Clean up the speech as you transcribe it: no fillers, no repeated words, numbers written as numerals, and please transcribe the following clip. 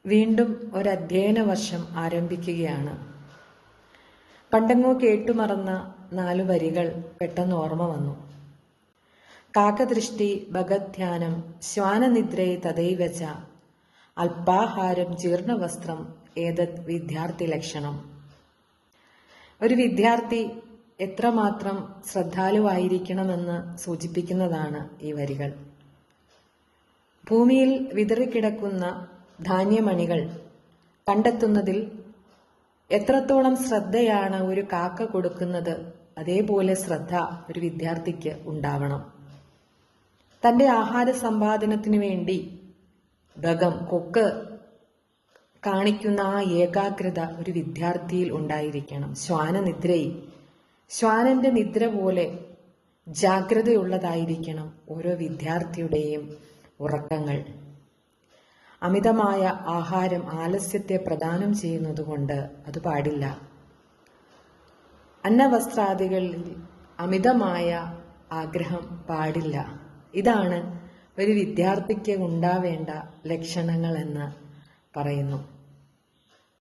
വീണ്ടും ഒരധ്യയന വർഷം ആരംഭിക്കുകയാണ്. പണ്ടെങ്ങോ കേട്ടുമറന്ന 4 വരികൾ പെട്ടെന്ന് ഓർമ്മ വന്നു. കാകദൃഷ്ടി ഭഗധ്യാനം ശ്വാനനിദ്രേ തഥൈവ ച അല്പാഹാരം ജീർണവസ്ത്രം ഏതത് വിദ്യാർത്ഥി ലക്ഷണം. ഒരു വിദ്യാർത്ഥി എത്രമാത്രം ശ്രദ്ധാലുവായിരിക്കണമെന്ന് സൂചിപ്പിക്കുന്നതാണ് ഈ വരികൾ. ഭൂമിയിൽ വിതറിക്കിടക്കുന്ന ധാന്യമണികൾ കണ്ടെത്തുന്നതിൽ എത്രത്തോളം ശ്രദ്ധയാണ് ഒരു കാക്ക കൊടുക്കുന്നത്, അതേപോലെ ശ്രദ്ധ ഒരു വിദ്യാർത്ഥിക്ക് ഉണ്ടാവണം. തൻ്റെ ആഹാര സമ്പാദനത്തിനു വേണ്ടി കൊക്ക് കാണിക്കുന്ന ആ ഏകാഗ്രത ഒരു വിദ്യാർത്ഥിയിൽ ഉണ്ടായിരിക്കണം. ശ്വാനന്റെ നിദ്ര പോലെ ജാഗ്രതയുള്ളതായിരിക്കണം ഓരോ വിദ്യാർത്ഥിയുടെയും ഉറക്കങ്ങൾ. അമിതമായ ആഹാരം ആലസ്യത്തെ പ്രദാനം ചെയ്യുന്നതുകൊണ്ട് അത് പാടില്ല. അന്നവസ്ത്രാദികളിൽ അമിതമായ ആഗ്രഹം പാടില്ല. ഇതാണ് ഒരു വിദ്യാർത്ഥിക്ക് ഉണ്ടാവേണ്ട ലക്ഷണങ്ങൾ എന്ന് പറയുന്നു.